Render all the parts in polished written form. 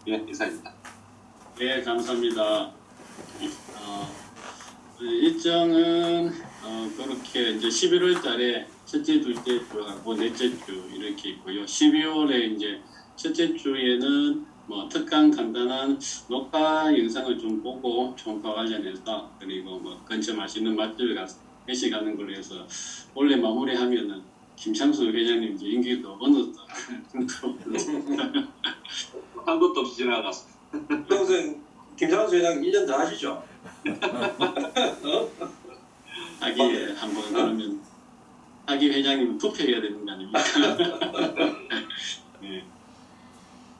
예, 이사입니다. 네, 감사합니다. 일정은 그렇게 이제 11월 달에 첫째, 둘째 주하고 넷째 주 이렇게 있고요. 12월에 이제 첫째 주에는 뭐 특강 간단한 녹화 영상을 좀 보고 총파 관련해서 그리고 뭐 근처 맛있는 맛집에 가서 회식하는 걸로 해서 원래 마무리하면은 김창수 회장님 이제 인기도 어느 한 것도 없이 지나갔어. 평생 김상수 회장 1년 더 하시죠? 하기에 한번 그러면 하기 회장님 투표해야 되는 거 아닙니까? 네.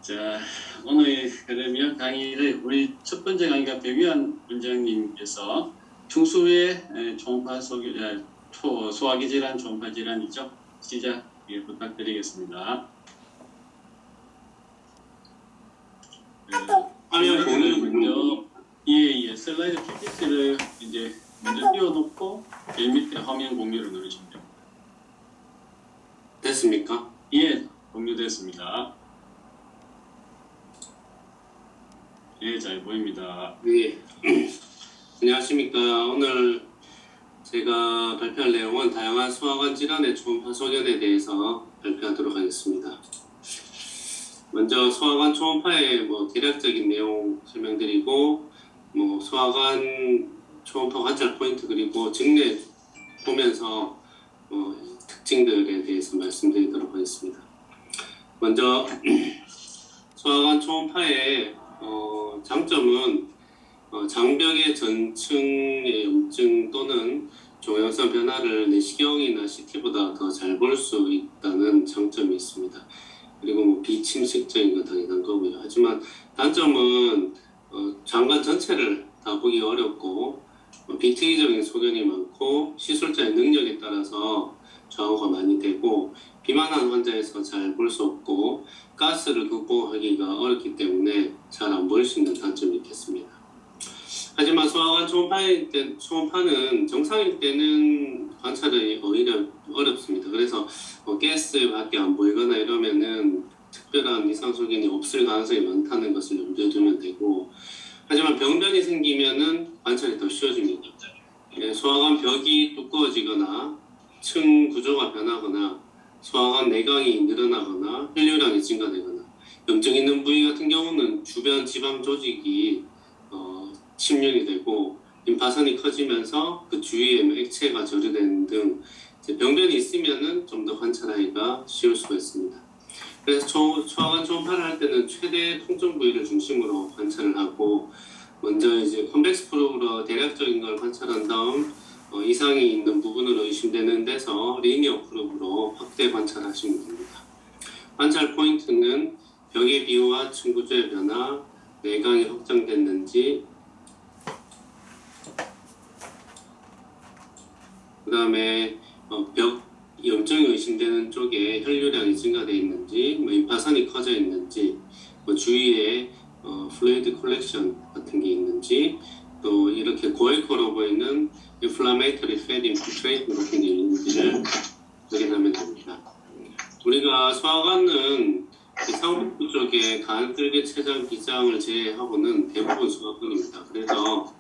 자, 오늘 그러면 강의를 우리 첫 번째 강의가 백유한 원장님께서 충수의 초음파 소화기 질환 초음파 질환이죠. 시작 부탁드리겠습니다. 화면 먼저 예, 슬라이드 PPT를 이제 먼저 띄워놓고 제일 밑에 화면 공유를 누르시면 됩니다. 됐습니까? 예, 공유됐습니다. 예, 잘 보입니다. 네. 안녕하십니까. 오늘 제가 발표할 내용은 다양한 소화관 질환의 초음파 소견에 대해서 발표하도록 하겠습니다. 먼저 소화관 초음파의 대략적인 내용 설명드리고 소화관 초음파 관찰 포인트 그리고 직내 보면서 특징들에 대해서 말씀드리도록 하겠습니다. 먼저 소화관 초음파의 장점은 장벽의 전층의 염증 또는 종양성 변화를 내시경이나 CT보다 더 잘 볼 수 있다는 장점이 있습니다. 그리고 비침식적인 건 당연한 거고요. 하지만 단점은 장관 전체를 다 보기 어렵고 비특이적인 소견이 많고 시술자의 능력에 따라서 좌우가 많이 되고 비만한 환자에서 잘 볼 수 없고 가스를 극복하기가 어렵기 때문에 잘 안 보일 수 있는 단점이 있겠습니다. 하지만 소화관 초음파는 정상일 때는 관찰이 오히려 어렵습니다. 그래서 가스밖에 안 보이거나 이러면은 특별한 이상 소견이 없을 가능성이 많다는 것을 염두에 두면 되고, 하지만 병변이 생기면은 관찰이 더 쉬워집니다. 소화관 벽이 두꺼워지거나 층 구조가 변하거나 소화관 내강이 늘어나거나 혈류량이 증가되거나 염증 있는 부위 같은 경우는 주변 지방 조직이 침륜이 되고 림파선이 커지면서 그 주위에 액체가 저류되는 등 병변이 있으면은 좀 더 관찰하기가 쉬울 수가 있습니다. 그래서 소화관 초음파를 할 때는 최대 통증 부위를 중심으로 관찰을 하고 먼저 이제 컨벡스 프로브로 대략적인 걸 관찰한 다음 이상이 있는 부분으로 의심되는 데서 리니어 프로브로 확대 관찰하시면 됩니다. 관찰 포인트는 벽의 비호와 층 구조의 변화, 내강이 확장됐는지, 그 다음에 벽 염증이 의심되는 쪽에 혈류량이 증가되어 있는지, 림파선이 커져 있는지, 주위에 플루이드 컬렉션 같은 게 있는지, 또 이렇게 고액으로 보이는 inflammatory fat infiltration 같은 게 있는지를 확인하면 됩니다. 우리가 소화관은 상복부 쪽에 간, 끌개, 췌장, 기장을 제외하고는 대부분 소화관입니다. 그래서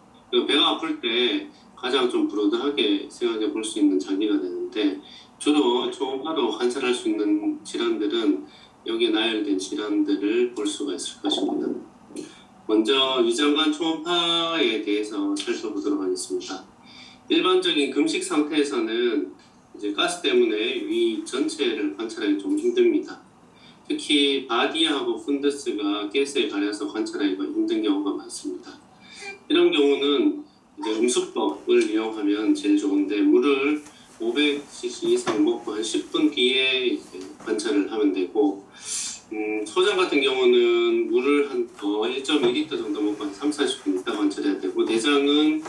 배가 아플 때 가장 좀 브로드하게 생각해 볼 수 있는 장기가 되는데 주로 초음파로 관찰할 수 있는 질환들은 여기에 나열된 질환들을 볼 수가 있을 것입니다. 먼저 위장관 초음파에 대해서 살펴보도록 하겠습니다. 일반적인 금식 상태에서는 이제 가스 때문에 위 전체를 관찰하기 좀 힘듭니다. 특히 바디하고 푼더스가 가스에 가려서 관찰하기가 힘든 경우가 많습니다. 이런 경우는 이제 음수법을 이용하면 제일 좋은데 물을 500cc 이상 먹고 한 10분 뒤에 이제 관찰을 하면 되고 소장 같은 경우는 물을 한 1.2L 정도 먹고 한 30-40분 있다 관찰해야 되고 내장은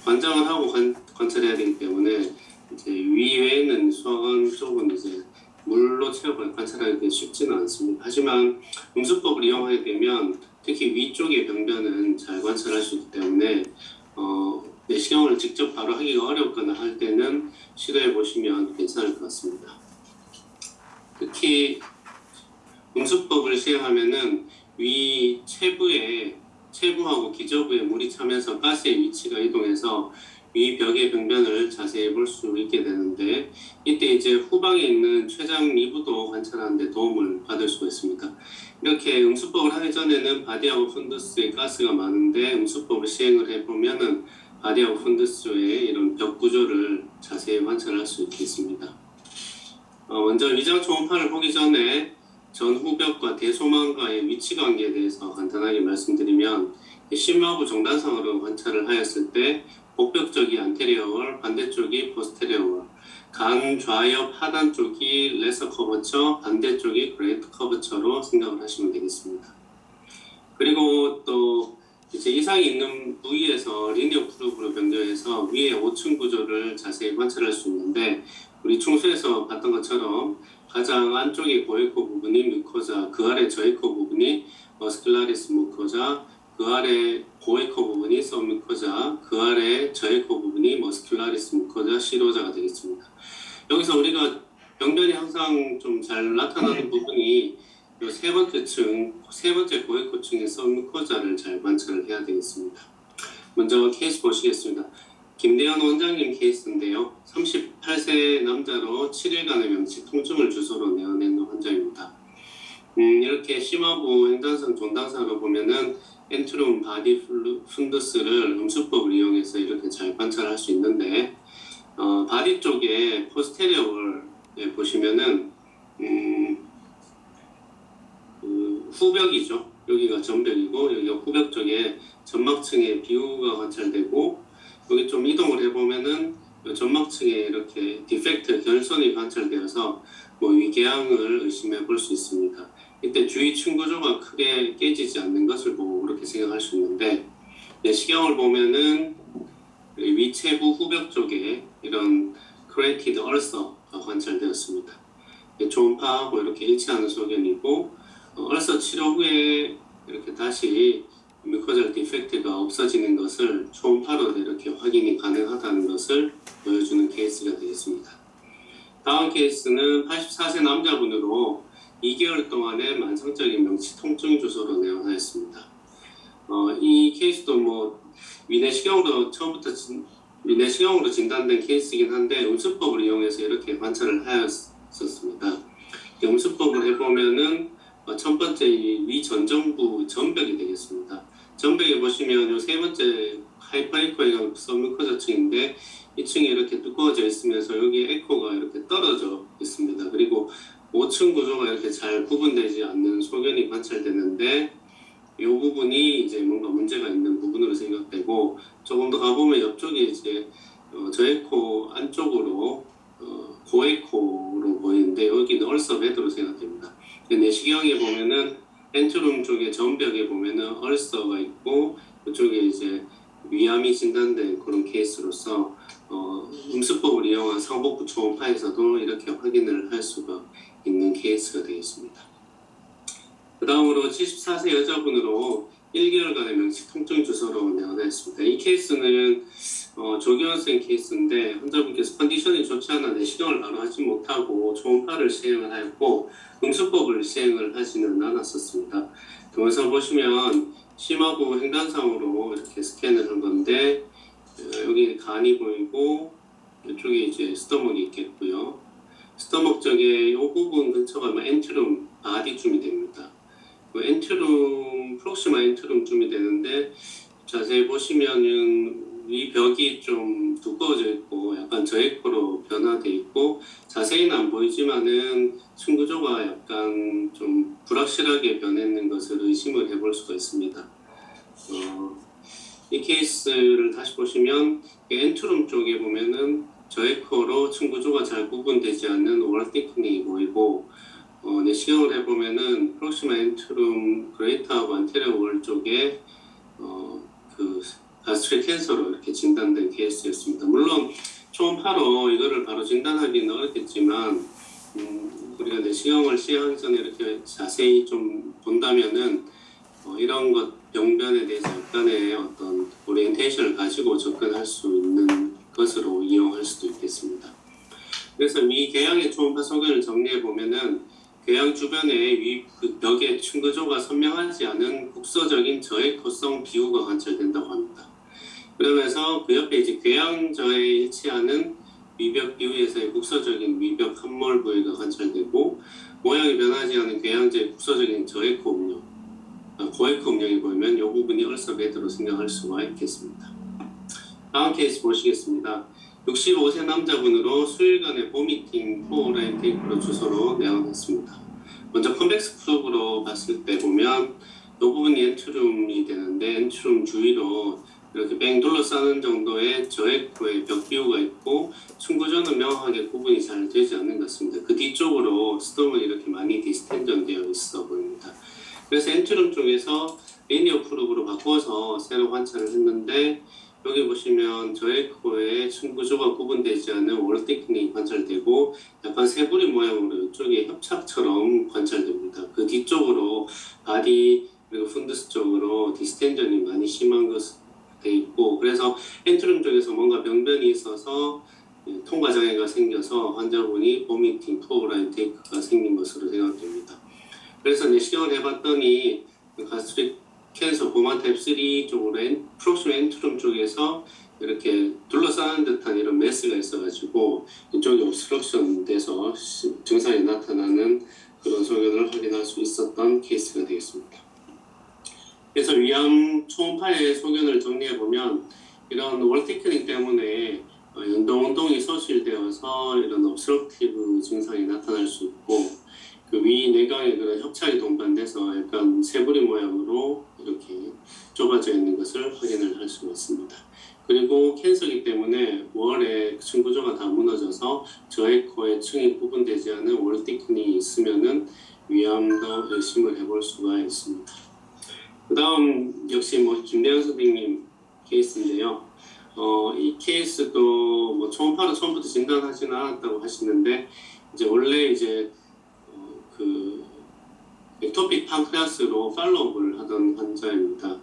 관장을 하고 관찰해야 되기 때문에 이제 위 외에는 소화관 쪽은 이제 물로 채워 관찰하기 쉽지는 않습니다. 하지만 음수법을 이용하게 되면 특히 위쪽의 병변은 잘 관찰할 수 있기 때문에 내시경을 직접 바로 하기가 어렵거나 할 때는 시도해 보시면 괜찮을 것 같습니다. 특히 음수법을 시행하면은 위 리저브에 물이 차면서 가스의 위치가 이동해서 위 벽의 병변을 자세히 볼 수 있게 되는데 이때 이제 후방에 있는 췌장 리브도 관찰하는 데 도움을 받을 수가 있습니다. 이렇게 음수법을 하기 전에는 바디하고 푼두스에 가스가 많은데 음수법을 시행을 해보면은 바디하고 푼두스의 이런 벽 구조를 자세히 관찰할 수 있겠습니다. 먼저 위장 초음파를 보기 전에 전후벽과 대소망과의 위치 관계에 대해서 간단하게 말씀드리면 심화부 정단상으로 관찰을 하였을 때 복벽 쪽이 안테리어월, 반대쪽이 포스테리어월, 간 좌옆 하단 쪽이 레서 커버처, 반대쪽이 그레이트 커버처로 생각을 하시면 되겠습니다. 그리고 또 이제 이상이 있는 부위에서 리니어 그룹으로 변경해서 위에 5층 구조를 자세히 관찰할 수 있는데 우리 충수에서 봤던 것처럼 가장 안쪽에 고에코 부분이 뮤코자, 그 아래 저에코 부분이 머스큘라리스 무코자, 그 아래 고에코 부분이 서뮤코자, 그 아래 저에코 부분이 머스큘라리스 무코자, 시로자가 되겠습니다. 여기서 우리가 병변이 항상 좀 잘 나타나는 부분이 이 세 번째 층, 세 번째 고에코층의 서뮤코자를 잘 관찰을 해야 되겠습니다. 먼저 케이스 보시겠습니다. 김대현 원장님 케이스인데요. 38세 남자로 7일간의 명치 통증을 주소로 내어낸 환자입니다. 이렇게 심화부 횡단상 존단상으로 보면은 엔트룸 바디 푼두스를 음수법을 이용해서 이렇게 잘 관찰할 수 있는데 바디 쪽에 포스테리어월에 보시면은 후벽이죠. 여기가 전벽이고 여기가 후벽 쪽에 점막층에 비우가 관찰되고 여기 좀 이동을 해보면은 점막층에 이렇게 디펙트, 결손이 관찰되어서 위궤양을 의심해 볼 수 있습니다. 이때 주위 층 구조가 크게 깨지지 않는 것을 보고 그렇게 생각할 수 있는데 내시경을 보면은 위체부 후벽 쪽에 이런 크레이티드 얼서가 관찰되었습니다. 초음파하고 이렇게 일치하는 소견이고 얼서 치료 후에 이렇게 다시 뮤코잘 디펙트가 없어지는 것을 초음파로 이렇게 확인이 가능하다는 것을 보여주는 케이스가 되겠습니다. 다음 케이스는 84세 남자분으로 2개월 동안의 만성적인 명치 통증 주소로 내원하였습니다. 이 케이스도 위내시경으로 처음부터 위내시경으로 진단된 케이스이긴 한데 음수법을 이용해서 이렇게 관찰을 하였었습니다. 음수법을 해보면은 첫 번째 위 전정부 전벽이 되겠습니다. 전벽에 보시면 이 세 번째 하이퍼에코가 서뮤코자층인데 이 층이 이렇게 두꺼워져 있으면서 여기 에코가 이렇게 떨어져 있습니다. 그리고 5층 구조가 이렇게 잘 구분되지 않는 소견이 관찰되는데 이 부분이 이제 뭔가 문제가 있는 부분으로 생각되고 조금 더 가보면 옆쪽에 이제 저에코 안쪽으로 고에코로 보이는데 여기는 얼서 베드로 생각됩니다. 내시경에 보면은 엔트룸 쪽에 전벽에 보면은 얼서가 있고 그쪽에 이제 위암이 진단된 그런 케이스로서 음수법을 이용한 상복부 초음파에서도 이렇게 확인을 할 수가 있는 케이스가 되겠습니다. 그 다음으로 74세 여자분으로 1개월간의 명치 통증 주소로 내원했습니다. 이 케이스는 조기원생 케이스인데 환자분께서 컨디션이 좋지 않아 내시경을 바로 하지 못하고 초음파를 시행을 하였고 음수법을 시행을 하지는 않았었습니다. 동영상 보시면 심화부 횡단상으로 이렇게 스캔을 한 건데 여기 간이 보이고 이쪽에 이제 스토먹이 있겠고요. 스토먹 쪽에 이 부분 근처가 엔트룸 바디쯤이 됩니다. 엔트룸, 프록시마 엔트룸쯤이 되는데 자세히 보시면은 위 벽이 좀 두꺼워져 있고 약간 저에코로 변화돼 있고 자세히는 안 보이지만은 층구조가 약간 좀 불확실하게 변했는 것을 의심을 해볼 수가 있습니다. 이 케이스를 다시 보시면 엔트룸 쪽에 보면은 저에코로 층구조가 잘 구분되지 않는 월티크닝이 보이고 내시경을 해보면은 프록시마 엔트룸 그레이터하고 안테리어 월 쪽에 그 가스트릭 캔서로 이렇게 진단된 케이스였습니다. 물론 초음파로 이거를 바로 진단하기는 어렵겠지만 우리가 내시경을 시행하기 전에 이렇게 자세히 좀 본다면은 이런 것 병변에 대해서 약간의 어떤 오리엔테이션을 가지고 접근할 수 있는 것으로 이용할 수도 있겠습니다. 그래서 미 개양의 초음파 소견을 정리해 보면은 궤양 주변에 그 벽의 층구조가 선명하지 않은 국소적인 저에코성 비우가 관찰된다고 합니다. 그러면서 그 옆에 이제 궤양저에 일치하는 위벽 비우에서의 국소적인 위벽 함몰 부위가 관찰되고 모양이 변하지 않은 궤양저의 국소적인 저에코 음영, 고에코 음영이 보이면 이 부분이 얼서베드로 생각할 수가 있겠습니다. 다음 케이스 보시겠습니다. 65세 남자분으로 수일간의 보미팅, 포오라인 테이프로 주소로 내원했습니다. 먼저 컨벡스 프로브로 봤을 때 보면 이 부분이 엔트룸이 되는데 엔트룸 주위로 이렇게 뺑 둘러싸는 정도의 저에코의 벽 비우가 있고 층구조는 명확하게 구분이 잘 되지 않는 것 같습니다. 그 뒤쪽으로 스톰은 이렇게 많이 디스텐전되어 있어 보입니다. 그래서 엔트룸 쪽에서 리니어 프로브로 바꿔서 새로 관찰을 했는데 여기 보시면 저에코의 층구조가 구분되지 않은 월 테크닉이 관찰되고 약간 새부리 모양으로 이쪽에 협착처럼 관찰됩니다. 그 뒤쪽으로 바디 그리고 푼드스 쪽으로 디스텐전이 많이 심한 것으로 돼 있고 그래서 엔트룸 쪽에서 뭔가 병변이 있어서 통과 장애가 생겨서 환자분이 보미팅, 포오라인 테이크가 생긴 것으로 생각됩니다. 그래서 내시경을 해봤더니 가스트릭 캔서 고마 탭3 쪽으로 프록시멀 엔트룸 쪽에서 이렇게 둘러싸는 듯한 이런 메스가 있어가지고 이쪽이 옵스트럭션 돼서 증상이 나타나는 그런 소견을 확인할 수 있었던 케이스가 되겠습니다. 그래서 위암 초음파의 소견을 정리해보면 이런 월 테크닉 때문에 운동이 소실되어서 이런 옵스트럭티브 증상이 나타날 수 있고 그 위 내강의 그런 협착이 동반돼서 약간 새부리 모양으로 이렇게 좁아져 있는 것을 확인을 할 수가 있습니다. 그리고 캔서이기 때문에 월의 층구조가 다 무너져서 저에코의 층이 구분되지 않은 월 테크닉이 있으면은 위암도 의심을 해볼 수가 있습니다. 그 다음 역시 김대현 선생님 케이스인데요. 이 케이스도 초음파로 처음부터 진단하지는 않았다고 하시는데 이제 원래 이제 그 액토픽 판크레아스로 팔로우업을 하던 환자입니다.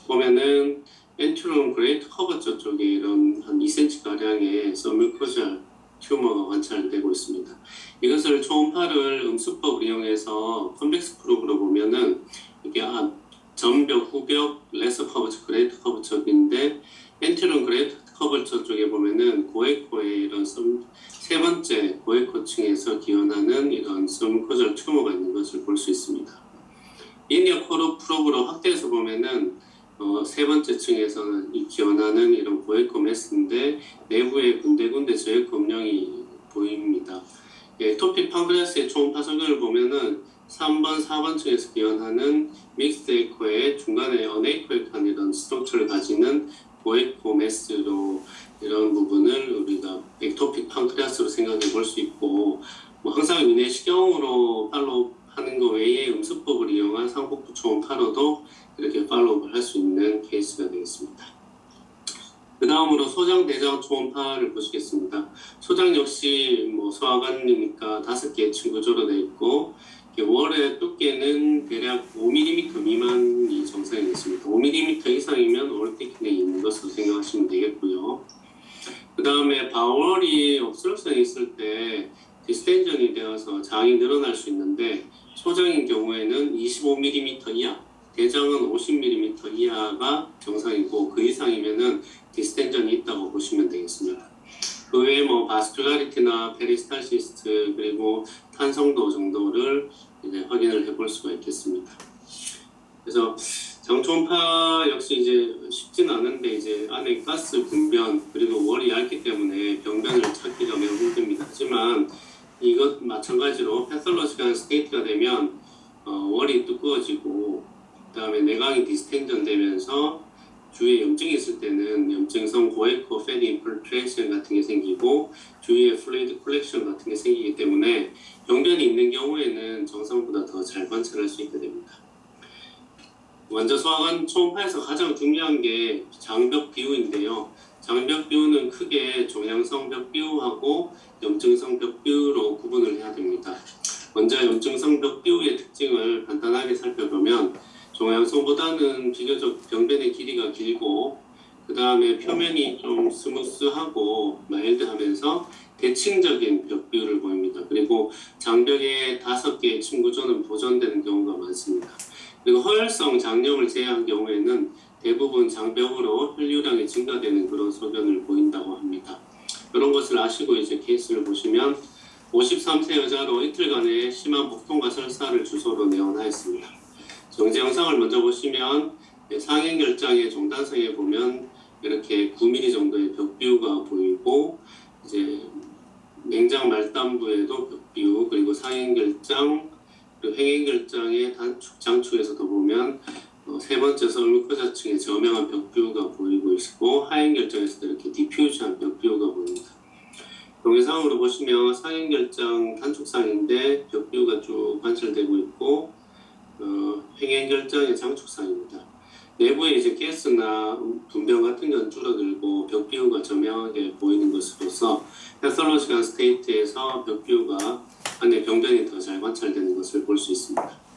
보면은 엔트룸 그레이트 커버처 쪽에 이런 한 2cm 가량의 서뮤코잘 튜머가 관찰되고 있습니다. 이것을 초음파를 음수법을 이용해서 컨벡스 프로브로 보면은 이게 전벽, 후벽, 레서 커버처, 그레이트 커버처인데 엔트룸 그레이트 커버처 쪽에 보면은 고에코의 이런 세 번째 고에코층에서 기원하는 이런 서뮤코잘 튜머가 있는 것을 볼 수 있습니다. 리니어 코르 프로브로 확대해서 보면은 세 번째 층에서는 이 기원하는 이런 고에코 메스인데 내부에 군데군데 저에코 음영이 보입니다. 토픽 판크레아스의 초음파 소견을 보면은 3번, 4번 층에서 기원하는 믹스드 에코의 중간에 어네이코액한 이런 스트럭처를 가지는 고에코 메스로 이런 부분을 우리가 액토픽 판크레아스로 생각해 볼 수 있고 항상 위내시경으로 팔로우 하는 것 외에 음수법을 이용한 상복부 초음파로도 이렇게 팔로우를 할 수 있는 케이스가 되겠습니다. 그 다음으로 소장 대장 초음파를 보시겠습니다. 소장 역시 소화관이니까 5개의 층구조로 되어 있고 월의 두께는 대략 5mm 미만이 정상이 있습니다. 5mm 이상이면 월 테크닉이 있는 것으로 생각하시면 되겠고요. 그 다음에 바월이 옵스트럭션이 있을 때 디스텐전이 되어서 장이 늘어날 수 있는데 소장인 경우에는 25mm 이하, 대장은 50mm 이하가 정상이고 그 이상이면은 디스텐전이 있다고 보시면 되겠습니다. 그 외에 바스큘라리티나 페리스탈시스트 그리고 탄성도 정도를 이제 확인을 해볼 수가 있겠습니다. 그래서 장초음파 역시 이제 쉽진 않은데 이제 안에 가스 분변 그리고 월이 얇기 때문에 병변을 찾기가 매우 힘듭니다. 하지만 이것 마찬가지로 패솔로지컬 스테이트가 되면 월이 두꺼워지고 그다음에 내강이 디스텐전 되면서 주위에 염증이 있을 때는 염증성 고에코 패디 인필트레이션 같은 게 생기고 주위에 플루이드 컬렉션 같은 게 생기기 때문에 병변이 있는 경우에는 정상보다 더 잘 관찰할 수 있게 됩니다. 먼저 소화관 초음파에서 가장 중요한 게 장벽 비우인데요. 장벽 비우는 크게 종양성 벽 비우하고 염증성 벽 비우로 구분을 해야 됩니다. 먼저 염증성 벽 비우의 특징을 간단하게 살펴보면 종양성보다는 비교적 병변의 길이가 길고 그 다음에 표면이 좀 스무스하고 마일드하면서 대칭적인 벽비율을 보입니다. 그리고 장벽에 5개의 침 구조는 보존되는 경우가 많습니다. 그리고 허혈성 장염을 제외한 경우에는 대부분 장벽으로 혈류량이 증가되는 그런 소견을 보인다고 합니다. 그런 것을 아시고 이제 케이스를 보시면 53세 여자로 이틀간의 심한 복통과 설사를 주소로 내원하였습니다. 정제 영상을 먼저 보시면 상행결장의 종단성에 보면 이렇게 9mm 정도의 벽비율가 보이고 이제 맹장 말단부에도 벽비율 그리고 상행결장 그리고 행행결장의 단축 장축에서도 보면 세 번째 설무과자층에 저명한 벽비율가 보이고 있고 하행결장에서도 이렇게 디퓨즈한 벽비율가 보입니다. 동영상으로 보시면 상행결장 단축상인데 벽비율가 쭉 관찰되고 있고 행행결장의 장축상입니다. 내부에 이제 가스나 분변 같은 건 줄어들고 벽비율가 저명하게 보이는 것으로서 패솔로지컬 스테이트에서 벽비율가 안에 병변이 더 잘 관찰되는 것을 볼 수 있습니다.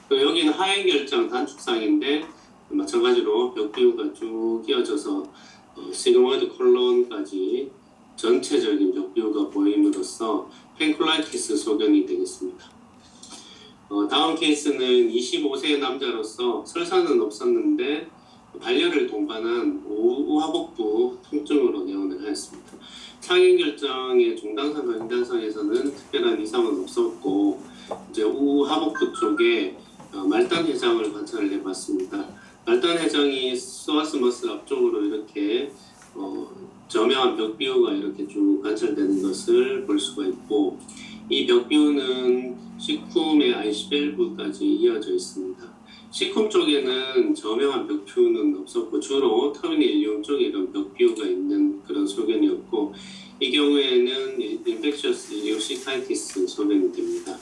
그리고 여기는 하행결장 단축상인데 마찬가지로 벽비율가 쭉 이어져서 시그모이드 콜론까지 전체적인 벽비율가 보임으로써 펜쿨라이티스 소견이 되겠습니다. 다음 케이스는 25세의 남자로서 설사는 없었는데 발열을 동반한 우하복부 통증으로 내원을 하였습니다. 상행결장의 종단상과 인단상에서는 특별한 이상은 없었고 이제 우하복부 쪽에 말단 해장을 관찰을 해봤습니다. 말단 해장이 소아스머스 앞쪽으로 이렇게 저명한 벽비율가 이렇게 쭉 관찰되는 것을 볼 수가 있고 이 벽비율은 시쿰의 IC-밸브까지 이어져 있습니다. 시쿰 쪽에는 저명한 벽비율은 없었고 주로 터미널 일리움 쪽에 이런 벽비율가 있는 그런 소견이었고 이 경우에는 인펙셔스 일리오시타이티스 소견이 됩니다.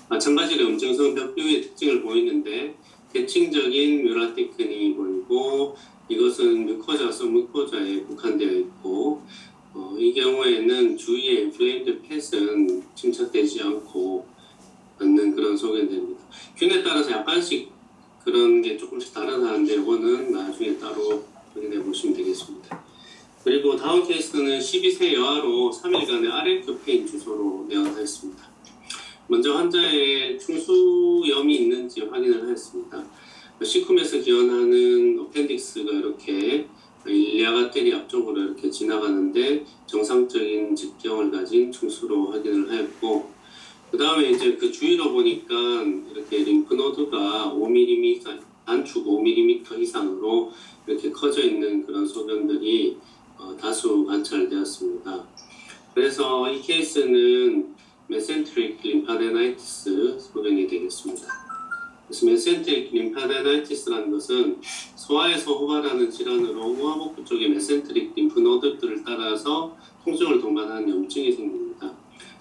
마찬가지로 염증성 벽비율의 특징을 보이는데 대칭적인 뮤라티크니 보이고 이것은 뮤코자, 서뮤코자에 국한되어 있고 이 경우에는 주위의 인플레임드 펫은 침착되지 않고 않는 그런 소견됩니다. 균에 따라서 약간씩 그런 게 조금씩 다르다는데 이거는 나중에 따로 확인해 보시면 되겠습니다. 그리고 다음 케이스는 12세 여아로 3일간의 RF 페인 주소로 내원하였습니다. 먼저 환자의 충수염이 있는지 확인을 하였습니다. 시쿰에서 기원하는 어펜딕스가 이렇게 일리아가테리 앞쪽으로 이렇게 지나가는데 정상적인 직경을 가진 충수로 확인을 하였고 그 다음에 이제 그 주위로 보니까 이렇게 림프노드가 5mm 단축 5mm 이상으로 이렇게 커져 있는 그런 소견들이 다수 관찰되었습니다. 그래서 이 케이스는 메센트릭 림파데나이티스 소견이 되겠습니다. 그래서 메센트릭 림파데나이티스라는 것은 소아에서 호발하는 질환으로 우하복부 쪽에 메센트릭 림프노드들을 따라서 통증을 동반하는 염증이 생깁니다.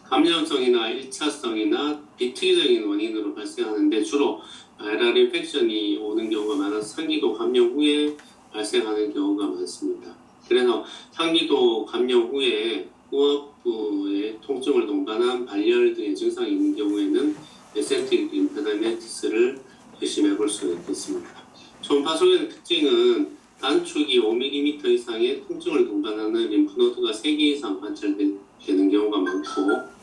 감염성이나 1차성이나 비특이적인 원인으로 발생하는데 주로 바이럴 인펙션이 오는 경우가 많아서 상기도 감염 후에 발생하는 경우가 많습니다. 그래서 상기도 감염 후에 우하복부에 통증을 동반한 발열 등의 증상이 있는 경우에는 메센트릭 림파데나이티스를 의심해 볼 수 있겠습니다. 초음파 소견의 특징은 단축이 5mm 이상의 통증을 동반하는 림프노드가 3개 이상 관찰되는 경우가 많고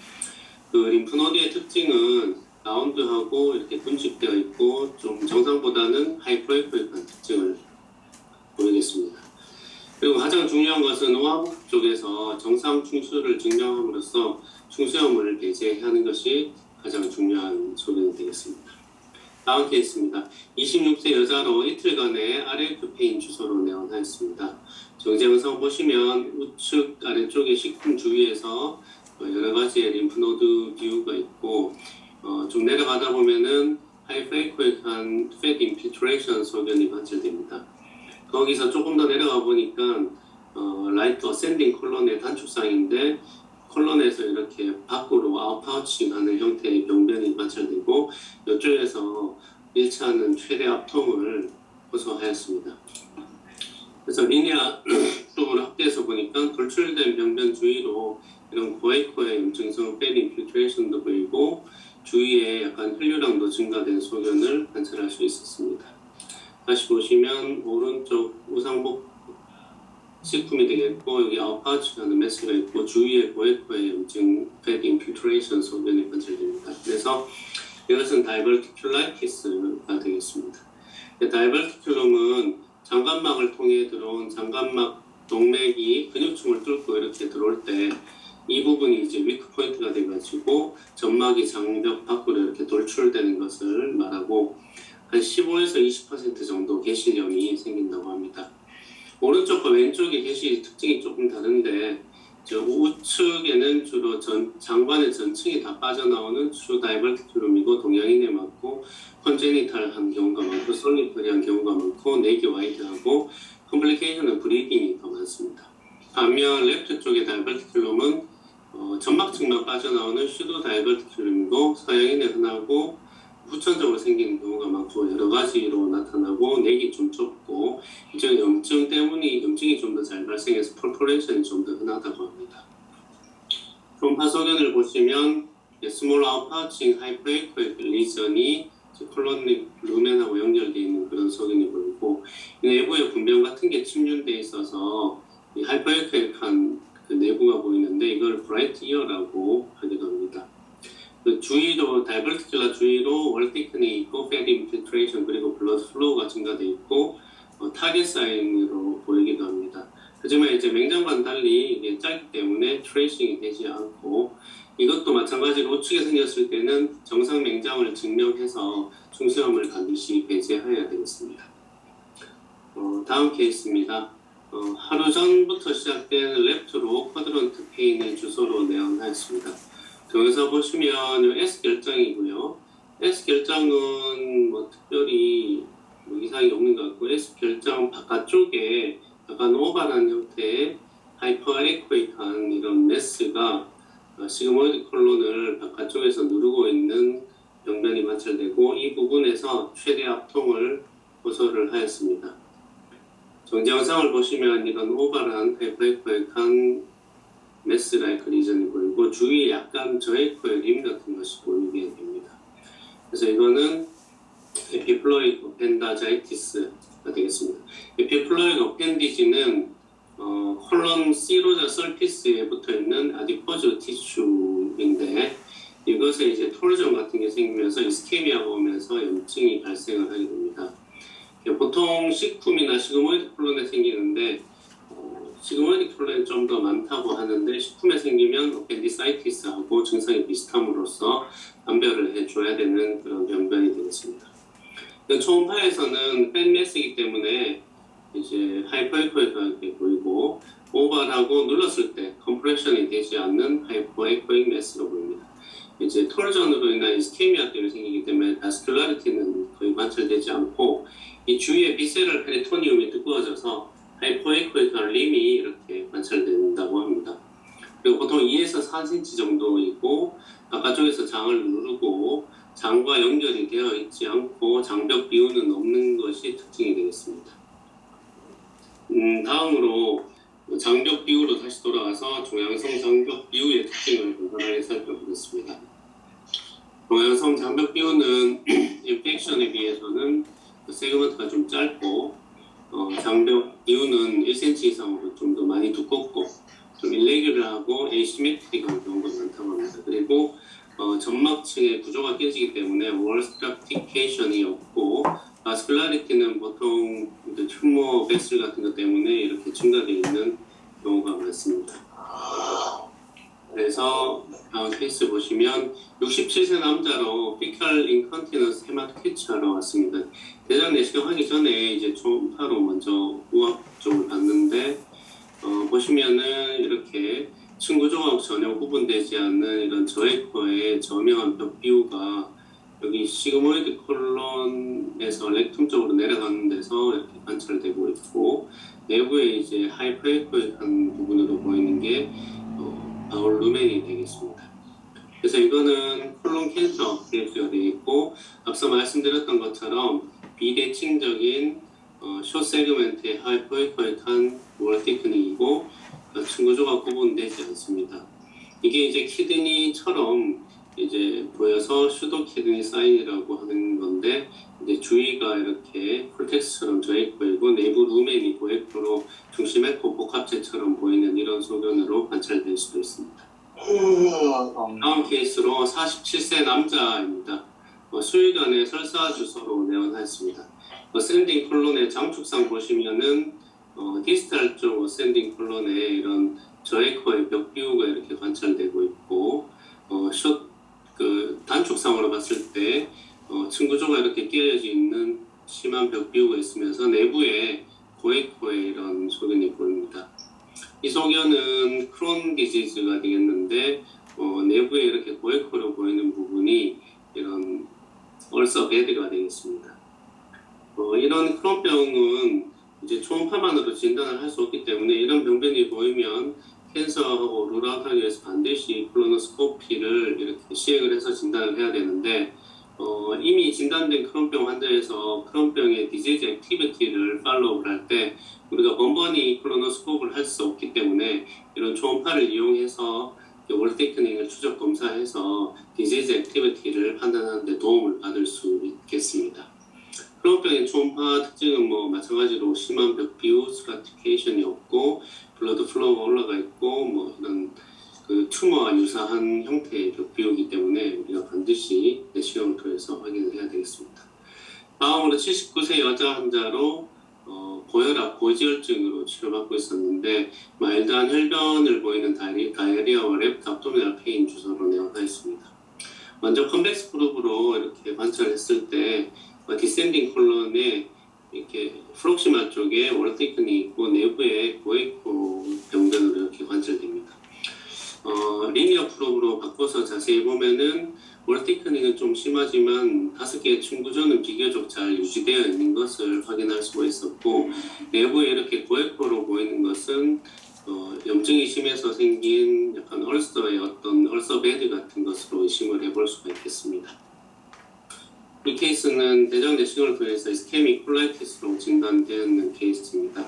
그 림프노드의 특징은 라운드하고 이렇게 분식되어 있고 좀 정상보다는 하이프로이프한 특징을 보이겠습니다. 그리고 가장 중요한 것은 우하복부 쪽에서 정상 충수를 증명함으로써 충수염을 배제하는 것이 가장 중요한 소견이 되겠습니다. 다음 케이스입니다. 26세 여자로 이틀간의 RF 페인 주소로 내원하였습니다. 정제 영상 보시면 우측 아래쪽에 시쿰 주위에서 여러 가지의 림프노드 뷰가 있고 좀 내려가다 보면은 하이프레이크한 팻 인피트레이션 소견이 관찰됩니다. 거기서 조금 더 내려가 보니까 라이트 어센딩 콜론의 단축상인데 콜론에서 이렇게 밖으로 아웃파우칭하는 형태의 병변이 관찰되고 이쪽에서 1차는 최대 압통을 호소하였습니다. 그래서 리니아 쪽으로 확대해서 보니까 돌출된 병변 주위로 이런 고에코의 염증성 팻 인피트레이션도 보이고 주위에 약간 혈류량도 증가된 소견을 관찰할 수 있었습니다. 다시 보시면 오른쪽 우상복 C품이 되겠고 여기 아웃파우치라는 메스가 있고 주위에 보에코의 염증 fat infiltration 소변이 관찰됩니다. 그래서 이것은 diverticulitis가 되겠습니다. diverticulum은 장관막을 통해 들어온 장관막 동맥이 근육층을 뚫고 이렇게 들어올 때 이 부분이 이제 위크 포인트가 돼가지고 점막이 장벽 밖으로 이렇게 돌출되는 것을 말하고 한 15에서 20% 정도 개실염이 생긴다고 합니다. 오른쪽과 왼쪽의 개실 특징이 조금 다른데 저 우측에는 주로 장관의 전층이 다 빠져나오는 주 다이버티큘럼이고 동양인에 많고 컨제니탈한 경우가 많고 솔리터리한 경우가 많고 내기 와이드하고 컴플리케이션은 브리딩이 더 많습니다. 반면 레프트 쪽의 다이버티큘럼은 점막층만 빠져나오는 슈도 다이버티큘럼이고 서양인에 흔하고 후천적으로 생기는 경우가 많고 여러 가지로 나타나고 내기 좀 좁고 이제 염증이 좀 더 잘 발생해서 펄포레이션이 좀 더 흔하다고 합니다. 초음파 소견을 보시면 스몰 아웃파우칭 하이퍼에코익 리전이 콜로닉 루멘하고 연결되어 있는 그런 소견이 보이고 내부에 분변 같은 게 침륜되어 있어서 이 하이퍼에코익한 그 내부가 보이는데 이걸 브라이트 이어라고 하기도 합니다. 그 주위로 다이버티큘라 주위로 월티큰이 있고 fat infiltration 그리고 블러드 플로우가 증가돼 있고 타겟 사인으로 보이기도 합니다. 하지만 이제 맹장과는 달리 이게 짧기 때문에 트레이싱이 되지 않고 이것도 마찬가지로 우측에 생겼을 때는 정상 맹장을 증명해서 중수염을 반드시 배제해야 되겠습니다. 다음 케이스입니다. 하루 전부터 시작된 랩트로 쿼드런트 페인을 주소로 내원하였습니다. 여기서 보시면 S 결장이고요. S 결장은 뭐 특별히 뭐 이상이 없는 것 같고 S 결장 바깥쪽에 약간 오발한 형태의 하이퍼에코익한 이런 메스가 시그모이드 콜론을 바깥쪽에서 누르고 있는 병변이 관찰되고 이 부분에서 최대 압통을 호소를 하였습니다. 정지 영상을 보시면 이런 오발한 하이퍼에코익한 메스라이크 리전이 보이고 주위에 약간 저에코의 림 같은 것이 보이게 됩니다. 그래서 이거는 에피플로이드 어펜다자이티스가 되겠습니다. 에피플로이드 어펜디지는 콜론 시로자 서피스에 붙어있는 아디포즈 티슈인데 이것에 이제 토르전 같은 게 생기면서 이스케미아가 오면서 염증이 발생을 하게 됩니다. 보통 식품이나 시그모이드 콜론에 생기는데 시그모이드 콜론이 좀 더 많다고 하는데 식품에 생기면 어펜디사이티스하고 증상이 비슷함으로써 감별을 해줘야 되는 그런 병변이 되겠습니다. 초음파에서는 팬메스이기 때문에 이제 하이퍼에코익하게 보이고 오발하고 눌렀을 때 컴프레션이 되지 않는 하이퍼에코익 메스로 보입니다. 이제 톨전으로 인한 이스케미아 때문에 생기기 때문에 바스큘라리티는 거의 관찰되지 않고 이 주위에 비세럴 페리토니움이 두꺼워져서 하이퍼에코익한 림이 이렇게 관찰된다고 합니다. 그리고 보통 2에서 4cm 정도이고 바깥쪽에서 장을 누르고 장과 연결이 되어 있지 않고 장벽 비우는 없는 것이 특징이 되겠습니다. 다음으로 장벽 비우로 다시 돌아가서 종양성 장벽 비우의 특징을 간단하게 살펴보겠습니다. 종양성 장벽 비우는 인펙션에 비해서는 세그먼트가 좀 짧고 장벽 비우는 1cm 이상으로 좀 더 많이 두껍고 좀 일레귤러하고 에이시메트릭한 경우가 많다고 합니다. 그리고 점막층의 구조가 깨지기 때문에 월 스트라티피케이션이 없고 바스큘라리티는 보통 튜머 베슬 같은 것 때문에 이렇게 증가되어 있는 경우가 많습니다. 그래서 다음 케이스 보시면 67세 남자로 피칼 인컨티넌스 헤마토키치 하러 왔습니다. 대장 내시경 하기 전에 이제 초음파로 먼저 우압 쪽을 봤는데 보시면은 이렇게 층구조각 전혀 구분되지 않는 이런 저에코의 저명한 벽 비우가 여기 시그모이드 콜론에서 렉툼 쪽으로 내려가는 데서 이렇게 관찰되고 있고 내부에 이제 하이퍼에코익한 부분으로 보이는 게 바울 루멘이 되겠습니다. 그래서 이거는 콜론 캔서 케이스가 되어 있고 앞서 말씀드렸던 것처럼 비대칭적인 숏 세그멘트의 하이퍼에코익한 월 테크닉이고 층구조가 구분되지 않습니다. 이게 이제 키드니처럼 이제 보여서 슈도 키드니 사인이라고 하는 건데 이제 주위가 이렇게 콜텍스처럼 저에코이고 내부 루멘이 보에코로 중심에코 복합 잡채처럼 보이는 이런 소견으로 관찰될 수도 있습니다. 다음 케이스로 47세 남자입니다. 수의관에 설사 주소로 내원하였습니다. 어센딩 콜론의 장축상 보시면은 디스탈 쪽 어센딩 콜론에 이런 저에코의 벽 비우가 이렇게 관찰되고 있고 단축상으로 봤을 때 층구조가 이렇게 끼어져 있는 심한 벽 비우가 있으면서 내부에 고에코의 이런 소견이 보입니다. 이 소견은 크론 디지즈가 되겠는데 내부에 이렇게 고에코로 보이는 부분이 이런 얼서 베드가 되겠습니다. 이런 크론병은 이제 초음파만으로 진단을 할 수 없기 때문에 이런 병변이 보이면 캔서하고 룰아웃하기 위해서 반드시 콜로노스코피를 이렇게 시행을 해서 진단을 해야 되는데 이미 진단된 크론병 환자에서 크론병의 디지즈 액티비티를 팔로우를 할 때 우리가 번번이 콜로노스코프를 할 수 없기 때문에 이런 초음파를 이용해서 월테이크닝을 추적 검사해서 디지즈 액티비티를 판단하는 데 도움을 받을 수 있겠습니다. 크론병의 초음파 특징은 마찬가지로 심한 벽 비우, 스트라티피케이션이 없고 블러드 플로우가 올라가 있고 이런 튜머와 유사한 형태의 벽 비우기 때문에 우리가 반드시 내시경을 통해서 확인을 해야 되겠습니다. 다음으로 79세 여자 환자로 고혈압, 고지혈증으로 치료받고 있었는데 마일드한 혈변을 보이는 다이어리아와 랩트 압도미널 페인 주소로 내원하였습니다. 먼저 컨벡스 그룹으로 이렇게 관찰했을 때 디센딩 콜론에 이렇게 프록시마 쪽에 월테이크닝이 있고 내부에 고에코 병변으로 이렇게 관찰됩니다. 리니어 프로브로 바꿔서 자세히 보면은 월테이크닝은 좀 심하지만 5개의 층구조는 비교적 잘 유지되어 있는 것을 확인할 수가 있었고 내부에 이렇게 고에코로 보이는 것은 염증이 심해서 생긴 약간 얼서의 어떤 얼서 베드 같은 것으로 의심을 해볼 수가 있겠습니다. 이 케이스는 대장 내시경을 통해서 이스케믹 콜라이티스로 진단되는 케이스입니다.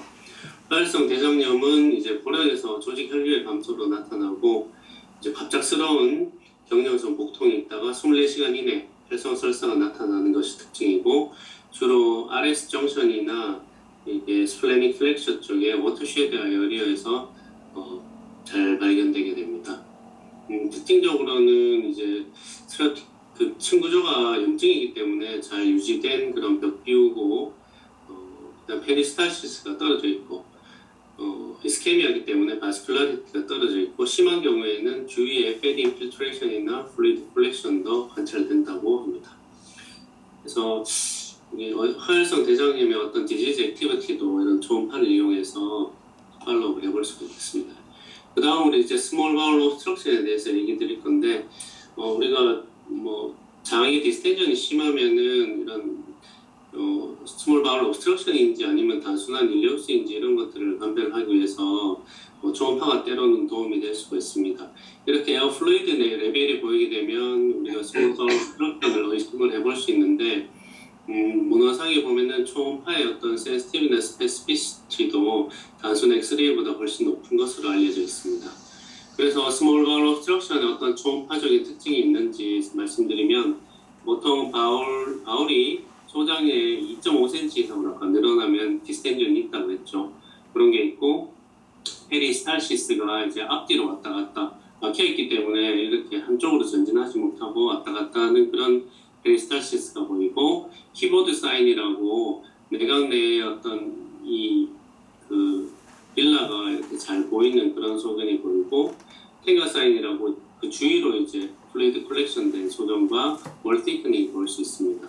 혈성 대장염은 이제 고령에서 조직 혈류의 감소로 나타나고 이제 갑작스러운 경련성 복통이 있다가 24시간 이내 혈성 설사가 나타나는 것이 특징이고 주로 RS 정션이나 이게 스플래닉 플렉셔 쪽에 워터쉐드 아이어리어에서 잘 발견되게 됩니다. 특징적으로는 이제 층구조가 염증이기 때문에 잘 유지된 그런 벽 비우고 그다음 페리스탈시스가 떨어져 있고 이스케미아이기 때문에 바스큘라리티가 떨어져 있고 심한 경우에는 주위에 패드 인필트레이션이나 플루이드 콜렉션도 관찰된다고 합니다. 그래서 허혈성 대장염의 어떤 디지즈 액티비티도 이런 초음파를 이용해서 팔로우를 해볼 수가 있겠습니다. 그 다음으로 이제 스몰 바울 옵스트럭션에 대해서 얘기 드릴 건데 우리가 장의 디스텐션이 심하면은 이런 스몰 바울 옵스트럭션인지 아니면 단순한 일리옵스인지 이런 것들을 판별하기 위해서 초음파가 때로는 도움이 될 수가 있습니다. 이렇게 에어 플루이드 내 레벨이 보이게 되면 우리가 스몰 바울 옵스트럭션을 의심을 해볼 수 있는데 문헌상에 보면은 초음파의 어떤 센시티브나 스페시피시티도 단순 엑스레이보다 훨씬 높은 것으로 알려져 있습니다. 그래서 스몰 바울 옵스트럭션에 어떤 초음파적인 특징이 있는지 말씀드리면 보통 바울이 소장에 2.5cm 이상으로 아까 늘어나면 디스텐전이 있다고 했죠. 그런 게 있고 페리스탈시스가 이제 앞뒤로 왔다 갔다 막혀있기 때문에 이렇게 한쪽으로 전진하지 못하고 왔다 갔다 하는 그런 페리스탈시스가 보이고 키보드 사인이라고 내각 내에 어떤 빌라가 이렇게 잘 보이는 그런 소견이 보이고 텐가 사인이라고 그 주위로 이제 플루이드 컬렉션 된 소견과 월테이크닝이 보일 수 있습니다.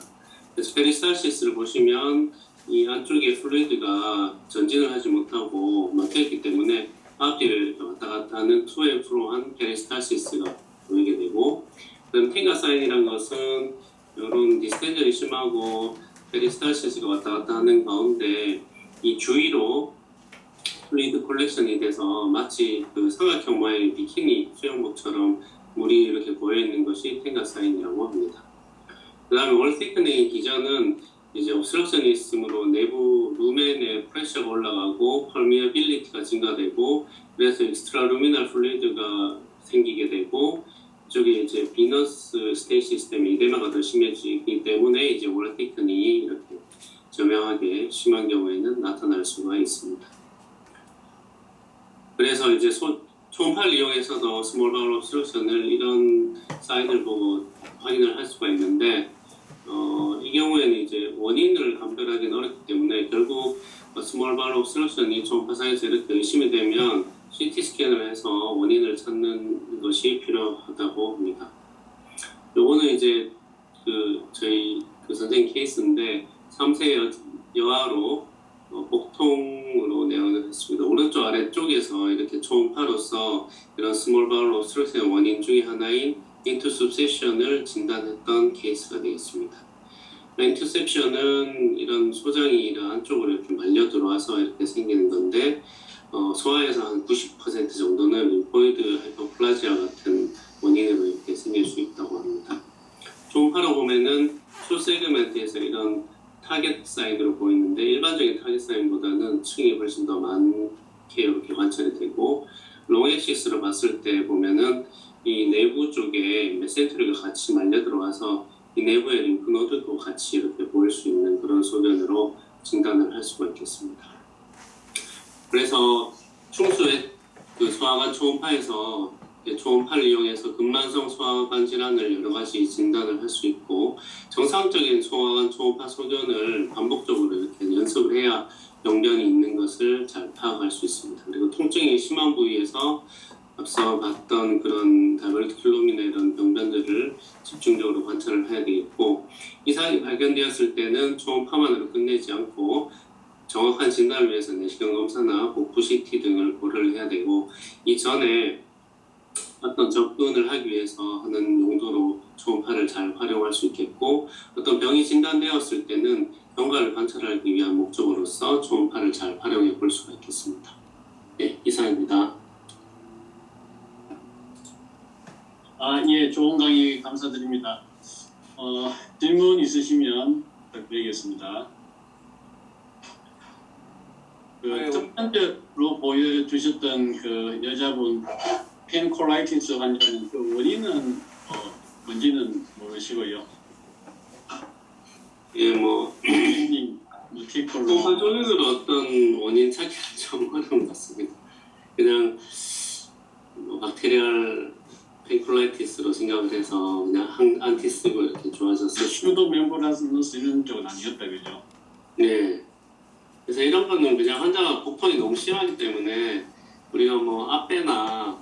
그래서 페리스탈시스를 보시면 이 안쪽에 플루이드가 전진을 하지 못하고 막혀있기 때문에 앞뒤를 왔다 갔다 하는 to and fro한 페리스탈시스가 보이게 되고 그다음 텐가 사인이란 것은 이런 디스텐전이 심하고 페리스탈시스가 왔다 갔다 하는 가운데 이 주위로 플루이드 콜렉션이 돼서 마치 그 삼각형 모양의 비키니 수영복처럼 물이 이렇게 보여있는 것이 텐가 사인이라고 합니다. 그 다음에 월테이크닝 기전은 이제 옵스트럭션이 있으므로 내부 루멘의 프레셔가 올라가고 펄미어빌리티가 증가되고 그래서 익스트라 루미널 플루이드가 생기게 되고 이쪽에 이제 비너스 스테이시스 때문에 이데마가 더 심해지기 때문에 이제 월테이크닝이 이렇게 저명하게 심한 경우에는 나타날 수가 있습니다. 그래서 이제 초음파를 이용해서도 스몰 바울 옵스트럭션을 이런 사인을 보고 확인을 할 수가 있는데 이 경우에는 이제 원인을 감별하기는 어렵기 때문에 결국 스몰 바울 옵스트럭션이 초음파상에서 이렇게 의심이 되면 CT 스캔을 해서 원인을 찾는 것이 필요하다고 합니다. 요거는 이제 저희 선생님 케이스인데 3세 여아로 복통으로 내원을 했습니다. 오른쪽 아래쪽에서 이렇게 초음파로서 이런 스몰 바울 옵스트럭션의 원인 중에 하나인 인투셉션을 진단했던 케이스가 되겠습니다. 인투셉션은 이런 소장이 이런 안쪽으로 이렇게 말려 들어와서 이렇게 생기는 건데 소아에서 한 90% 정도는 림포이드 하이퍼플라지아 같은 원인으로 이렇게 생길 수 있다고 합니다. 초음파로 보면은 쇼세그멘트에서 이런 타겟 사인으로 보이는데 일반적인 타겟 사인보다는 층이 훨씬 더 많게 이렇게 관찰이 되고 롱액시스로 봤을 때 보면은 이 내부 쪽에 메센테리가 같이 말려 들어와서 이 내부의 림프노드도 같이 이렇게 보일 수 있는 그런 소견으로 진단을 할 수가 있겠습니다. 그래서 충수의 소아관 초음파에서 초음파를 이용해서 근만성 소아관 질환을 여러 가지 진단을 할 수 있고 정상적인 소아관 초음파 소견을 반복적으로 이렇게 연습을 해야 병변이 있는 것을 잘 파악할 수 있습니다. 그리고 통증이 심한 부위에서 앞서 봤던 그런 다이버티큘럼이나 이런 병변들을 집중적으로 관찰을 해야 되겠고 이상이 발견되었을 때는 초음파만으로 끝내지 않고 정확한 진단을 위해서 내시경 검사나 복부 CT 등을 고려를 해야 되고 이전에 어떤 접근을 하기 위해서 하는 용도로 초음파를 잘 활용할 수 있겠고 어떤 병이 진단되었을 때는 경과를 관찰하기 위한 목적으로서 초음파를 잘 활용해 볼 수가 있겠습니다. 네, 이상입니다. 예, 좋은 강의 감사드립니다. 질문 있으시면 부탁드리겠습니다. 첫 번째로 보여주셨던 그 여자분 펜콜라이티스 환자는 그 원인은 뭔지는 모르시고요. 예, 티콜로 초음파적으로 어떤 원인 찾기는 좀 어려운 것 같습니다. 그냥 박테리얼 펜콜라이티스로 생각을 해서 그냥 안티 쓰고 이렇게 좋아졌어요. 슈도 멤브라스 이런 쪽은 아니었다 그죠? 네. 그래서 이런 거는 그냥 환자가 복통이 너무 심하기 때문에 우리가 앞배나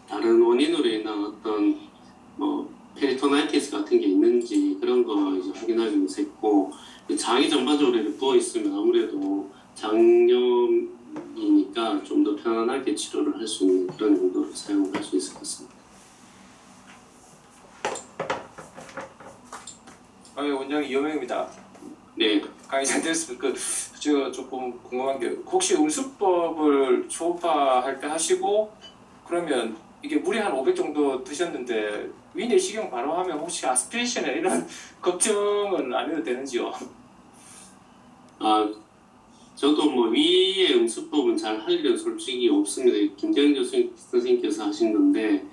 다른 원인으로 인한 어떤 페리토나이티스 같은 게 있는지 그런 거 이제 확인하기 위해서 했고 장이 전반적으로 이렇게 부어 있으면 아무래도 장염이니까 좀 더 편안하게 치료를 할 수 있는 그런 용도로 사용할 수 있을 것 같습니다. 원장님 이호명입니다. 네. 강의 잘 들었습니다. 제가 조금 궁금한 게 혹시 음수법을 초음파할 때 하시고 그러면 이게 물이 한 500 정도 드셨는데 위내시경 바로 하면 혹시 아스피레이션이나 이런 걱정은 안 해도 되는지요? 저도 위의 음수법은 잘 할 일은 솔직히 없습니다. 김재현 선생님께서 하신 건데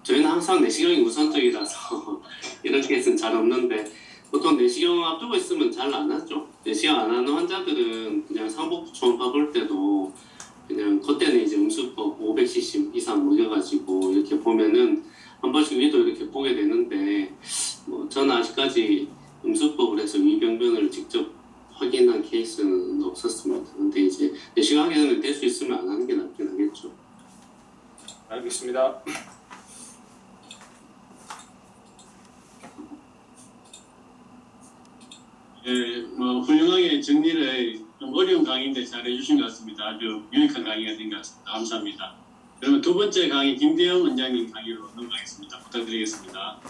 저희는 항상 내시경이 우선적이라서 이런 케이스는 잘 없는데 보통 내시경 앞두고 있으면 잘 안 하죠. 내시경 안 하는 환자들은 그냥 상복부 초음파 볼 때도 그냥 그때는 이제 음수법 500cc 이상 먹여가지고 이렇게 보면은 한 번씩 위도 이렇게 보게 되는데 저는 아직까지 음수법을 해서 위병변을 직접 확인한 케이스는 없었습니다. 근데 이제 내시경 하게 되면 될 수 있으면 안 하는 게 낫긴 하겠죠. 알겠습니다. 예, 훌륭하게 정리를 좀 어려운 강의인데 잘 해주신 것 같습니다. 아주 유익한 강의가 된 것 같습니다. 감사합니다. 그러면 두 번째 강의 김대영 원장님 강의로 넘어가겠습니다. 부탁드리겠습니다.